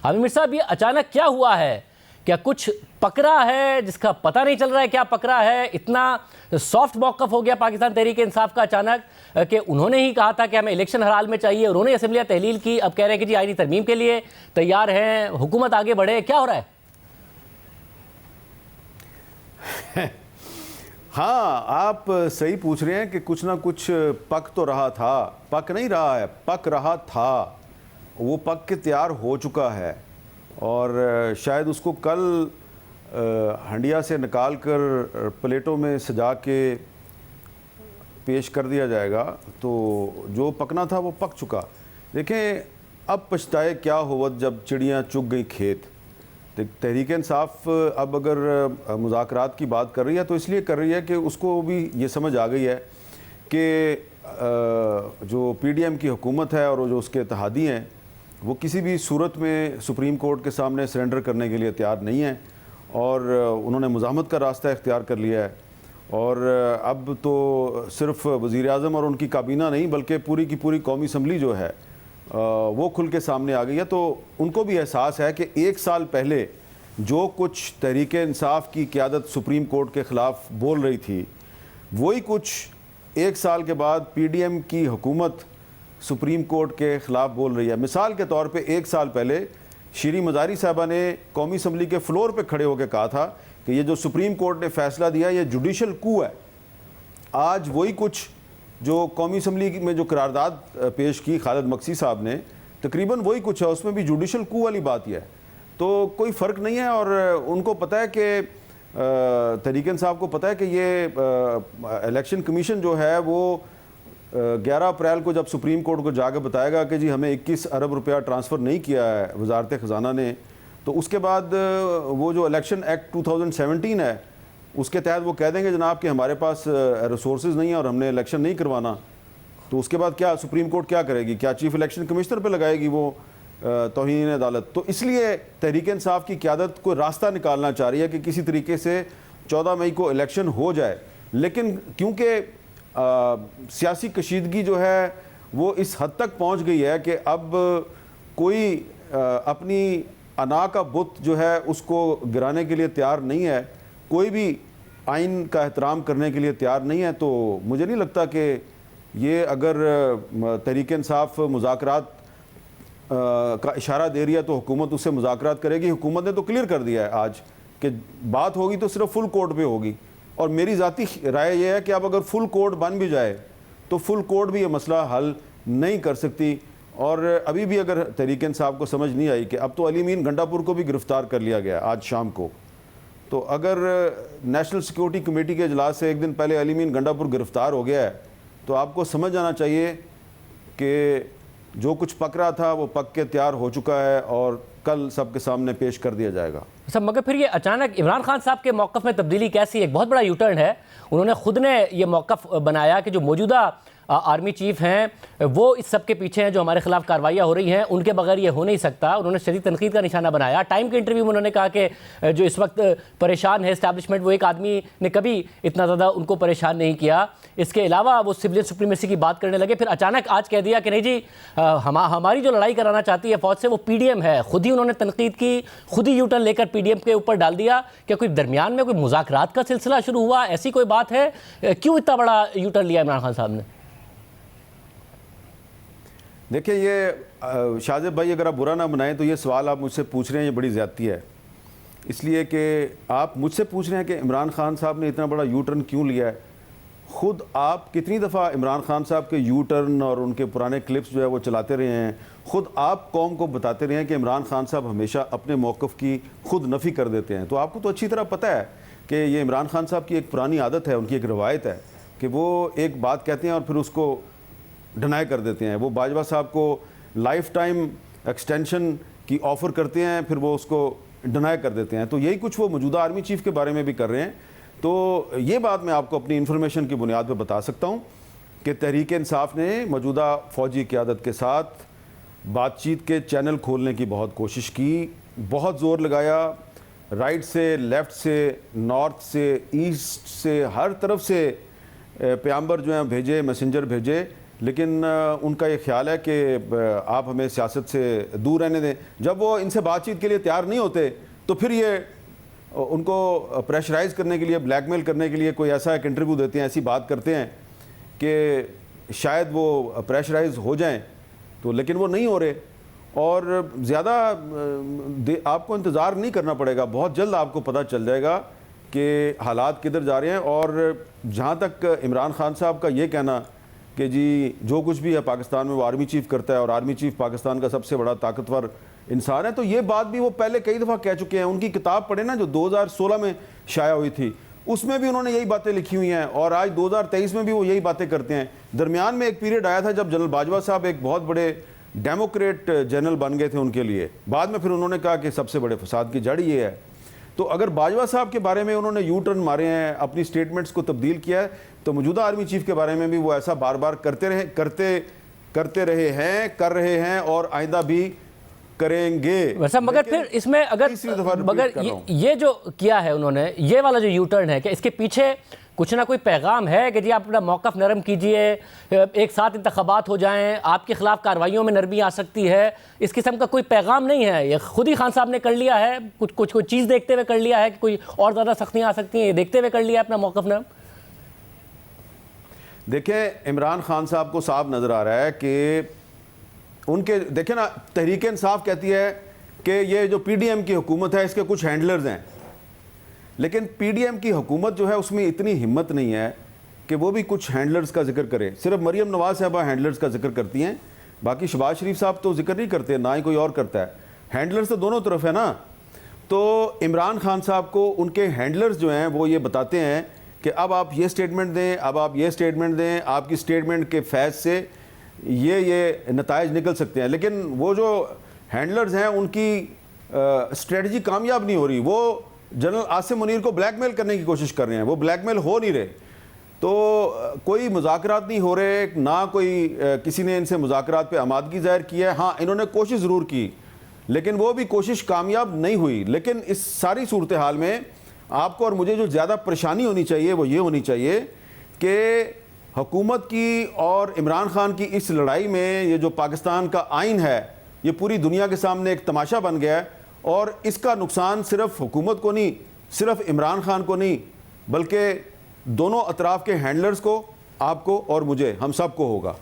आमिर साहब, ये अचानक क्या हुआ है? क्या कुछ पकड़ा है जिसका पता नहीं चल रहा है क्या पकड़ा है? इतना सॉफ्ट मौकफ हो गया पाकिस्तान तहरीक इंसाफ का अचानक कि उन्होंने ही कहा था कि हमें इलेक्शन हर हाल में चाहिए, उन्होंने असेंबलियां तहलील की, अब कह रहे हैं कि जी आईनी तरमीम के लिए तैयार हैं, हुकूमत आगे बढ़े। क्या हो रहा है? हाँ, आप सही पूछ रहे हैं कि कुछ ना कुछ पक तो रहा था, पक नहीं रहा है, पक रहा था। वो पक के तैयार हो चुका है और शायद उसको कल हंडिया से निकाल कर प्लेटों में सजा के पेश कर दिया जाएगा। तो जो पकना था वो पक चुका। देखें, अब पछताए क्या होवत जब चिड़ियाँ चुग गई खेत। तहरीक इंसाफ अब अगर मुज़ाकरात की बात कर रही है तो इसलिए कर रही है कि उसको भी ये समझ आ गई है कि जो पीडीएम की हुकूमत है और जो उसके इत्तेहादी हैं वो किसी भी सूरत में सुप्रीम कोर्ट के सामने सरेंडर करने के लिए तैयार नहीं है और उन्होंने मुज़ाहमत का रास्ता इख्तियार कर लिया है। और अब तो सिर्फ वज़ीर आज़म और उनकी काबीना नहीं बल्कि पूरी की पूरी कौमी असम्बली जो है वो खुल के सामने आ गई है। तो उनको भी एहसास है कि एक साल पहले जो कुछ तहरीक इंसाफ की क़यादत सुप्रीम कोर्ट के ख़िलाफ़ बोल रही थी वही कुछ एक साल के बाद पीडीएम की हुकूमत सुप्रीम कोर्ट के ख़िलाफ़ बोल रही है। मिसाल के तौर पे एक साल पहले श्री मज़ारी साहबा ने कौमी असम्बली के फ्लोर पे खड़े होकर कहा था कि ये जो सुप्रीम कोर्ट ने फ़ैसला दिया ये जुडिशल कू है। आज वही कुछ जो कौमी असम्बली में जो करारदाद पेश की खालिद मक्सी साहब ने, तकरीबन वही कुछ है, उसमें भी जुडिशल कू वाली बात ही है। तो कोई फ़र्क नहीं है और उनको पता है कि तहरीक इंसाफ को पता है कि ये इलेक्शन कमीशन जो है वो 11 अप्रैल को जब सुप्रीम कोर्ट को जाकर बताएगा कि जी हमें 21 अरब रुपया ट्रांसफ़र नहीं किया है वजारत ख़जाना ने, तो उसके बाद वो जो इलेक्शन एक्ट 2017 है उसके तहत वो कह देंगे जनाब कि हमारे पास रिसोर्सेज नहीं है और हमने इलेक्शन नहीं करवाना। तो उसके बाद क्या सुप्रीम कोर्ट क्या करेगी? क्या चीफ इलेक्शन कमिश्नर पे लगाएगी वो तौहीन अदालत? तो इसलिए तहरीक इंसाफ की क़यादत को रास्ता निकालना चाह रही है कि किसी तरीके से 14 मई को इलेक्शन हो जाए। लेकिन क्योंकि सियासी कशीदगी जो है वो इस हद तक पहुँच गई है कि अब कोई अपनी अना का बुत जो है उसको गिराने के लिए तैयार नहीं है, कोई भी आइन का एहतराम करने के लिए तैयार नहीं है। तो मुझे नहीं लगता कि ये अगर तहरीक इंसाफ मुज़ाकरात का इशारा दे रही है तो हुकूमत उससे मुज़ाकरात करेगी। हुकूमत ने तो क्लियर कर दिया है आज कि बात होगी तो सिर्फ फुल कोर्ट पे होगी। और मेरी ज़ाती राय ये है कि अब अगर फुल कोर्ट बन भी जाए तो फुल कोर्ट भी ये मसला हल नहीं कर सकती। और अभी भी अगर तहरीक इंसाफ को समझ नहीं आई कि अब तो अली मीन गंडापुर को भी गिरफ़्तार कर लिया गया आज शाम को, तो अगर नेशनल सिक्योरिटी कमेटी के इजलास से एक दिन पहले अली मीन गंडापुर गिरफ़्तार हो गया है तो आपको समझ आना चाहिए कि जो कुछ पक रहा था वो पक के तैयार हो चुका है और कल सबके सामने पेश कर दिया जाएगा। सब मगर फिर ये अचानक इमरान खान साहब के मौक़िफ़ में तब्दीली कैसी? एक बहुत बड़ा यू टर्न है। उन्होंने खुद ने ये मौक़िफ़ बनाया कि जो मौजूदा आर्मी चीफ हैं वो इस सब के पीछे हैं, जो हमारे खिलाफ कार्रवाइयाँ हो रही हैं उनके बगैर ये हो नहीं सकता। उन्होंने शदीद तनकीद का निशाना बनाया। टाइम के इंटरव्यू में उन्होंने कहा कि जो इस वक्त परेशान है इस्टेब्लिशमेंट, वो एक आदमी ने कभी इतना ज़्यादा उनको परेशान नहीं किया। इसके अलावा वो सिविलियन सुप्रीमेसी की बात करने लगे। फिर अचानक आज कह दिया कि नहीं जी हमारी जो लड़ाई कराना चाहती है फ़ौज से वो पीडीएम है। खुद ही उन्होंने तनकीद की, खुद ही यू टर्न लेकर पीडीएम के ऊपर डाल दिया। क्या कोई दरमियान में कोई मुज़ाकरात का सिलसिला शुरू हुआ? ऐसी कोई बात है? क्यों इतना बड़ा यू टर्न लिया इमरान खान साहब ने? देखिए, ये शाहजेब भाई अगर आप बुरा ना बनाएं तो ये सवाल आप मुझसे पूछ रहे हैं ये बड़ी ज़्यादती है। इसलिए कि आप मुझसे पूछ रहे हैं कि इमरान खान साहब ने इतना बड़ा यू टर्न क्यों लिया है। ख़ुद आप कितनी दफ़ा इमरान खान साहब के यू टर्न और उनके पुराने क्लिप्स जो है वो चलाते रहे हैं। ख़ुद आप कौम को बताते रहे हैं कि इमरान खान साहब हमेशा अपने मौक़िफ़ की खुद नफ़ी कर देते हैं। तो आपको तो अच्छी तरह पता है कि ये इमरान खान साहब की एक पुरानी आदत है, उनकी एक रवायत है कि वो एक बात कहते हैं और फिर उसको डिनाई कर देते हैं। वो बाजवा साहब को लाइफ टाइम एक्सटेंशन की ऑफ़र करते हैं, फिर वो उसको डिनाई कर देते हैं। तो यही कुछ वो मौजूदा आर्मी चीफ़ के बारे में भी कर रहे हैं। तो ये बात मैं आपको अपनी इन्फॉर्मेशन की बुनियाद पर बता सकता हूँ कि तहरीक इंसाफ ने मौजूदा फ़ौजी क़यादत के साथ बातचीत के चैनल खोलने की बहुत कोशिश की, बहुत ज़ोर लगाया। राइट से, लेफ़्ट से, नॉर्थ से, ईस्ट से, हर तरफ से पैगंबर जो हैं भेजे, मैसेंजर भेजे लेकिन उनका ये ख्याल है कि आप हमें सियासत से दूर रहने दें। जब वो इनसे बातचीत के लिए तैयार नहीं होते तो फिर ये उनको प्रेशराइज़ करने के लिए, ब्लैकमेल करने के लिए कोई ऐसा एक इंटरव्यू देते हैं, ऐसी बात करते हैं कि शायद वो प्रेशराइज हो जाएं, तो लेकिन वो नहीं हो रहे। और ज़्यादा आपको इंतज़ार नहीं करना पड़ेगा, बहुत जल्द आपको पता चल जाएगा कि हालात किधर जा रहे हैं। और जहाँ तक इमरान खान साहब का ये कहना कि जी जो कुछ भी है पाकिस्तान में वो आर्मी चीफ़ करता है और आर्मी चीफ़ पाकिस्तान का सबसे बड़ा ताकतवर इंसान है, तो ये बात भी वो पहले कई दफ़ा कह चुके हैं। उनकी किताब पढ़े ना, जो 2016 में शाया हुई थी, उसमें भी उन्होंने यही बातें लिखी हुई हैं और आज 2023 में भी वो यही बातें करते हैं। दरमियान में एक पीरियड आया था जब जनरल बाजवा साहब एक बहुत बड़े डेमोक्रेट जनरल बन गए थे उनके लिए, बाद में फिर उन्होंने कहा कि सबसे बड़े फसाद की जड़ ये है। तो अगर बाजवा साहब के बारे में उन्होंने यू टर्न मारे हैं, अपनी स्टेटमेंट्स को तब्दील किया है, तो मौजूदा आर्मी चीफ के बारे में भी वो ऐसा बार बार करते रहे हैं, कर रहे हैं और आइंदा भी करेंगे। वैसा मगर फिर इसमें अगर ये जो किया है उन्होंने, ये वाला जो यू टर्न है, कि इसके पीछे कुछ ना कोई पैगाम है कि जी आप अपना मौक़िफ़ नरम कीजिए, एक साथ इंतखाबात हो जाएं, आपके खिलाफ कार्रवाइयों में नरमी आ सकती है, इस किस्म का कोई पैगाम नहीं है? ये खुद ही खान साहब ने कर लिया है, कुछ चीज़ देखते हुए कर लिया है कि कोई और ज़्यादा सख्तियाँ आ सकती हैं, ये देखते हुए कर लिया है अपना मौक़िफ़ नरम? देखें, इमरान खान साहब को साफ नज़र आ रहा है कि उनके, देखें ना, तहरीक इंसाफ कहती है कि ये जो पीडीएम की हुकूमत है इसके कुछ हैंडलर्स हैं, लेकिन पीडीएम की हुकूमत जो है उसमें इतनी हिम्मत नहीं है कि वो भी कुछ हैंडलर्स का जिक्र करे। सिर्फ मरियम नवाज साहबा हैंडलर्स का जिक्र करती हैं, बाकी शहबाज शरीफ साहब तो जिक्र नहीं करते, ना ही कोई और करता है। हैंडलर्स तो दोनों तरफ है ना। तो इमरान खान साहब को उनके हैंडलर्स जो हैं वो ये बताते हैं कि अब आप ये स्टेटमेंट दें, अब आप ये स्टेटमेंट दें, आपकी स्टेटमेंट के फैज़ से ये नताइज निकल सकते हैं। लेकिन वो जो हैंडलर्स हैं उनकी स्ट्रेटजी कामयाब नहीं हो रही। वो जनरल आसिम मुनीर को ब्लैकमेल करने की कोशिश कर रहे हैं, वो ब्लैकमेल हो नहीं रहे। तो कोई मुज़ाकरात नहीं हो रहे, ना कोई किसी ने इनसे मुज़ाकरात पे आमादगी ज़ाहिर की है। हाँ, इन्होंने कोशिश ज़रूर की, लेकिन वो भी कोशिश कामयाब नहीं हुई। लेकिन इस सारी सूरत हाल में आपको और मुझे जो ज़्यादा परेशानी होनी चाहिए वो ये होनी चाहिए कि हुकूमत की और इमरान खान की इस लड़ाई में ये जो पाकिस्तान का आइन है ये पूरी दुनिया के सामने एक तमाशा बन गया है। और इसका नुकसान सिर्फ हुकूमत को नहीं, सिर्फ इमरान खान को नहीं, बल्कि दोनों अतराफ़ के हैंडलर्स को, आपको और मुझे, हम सब को होगा।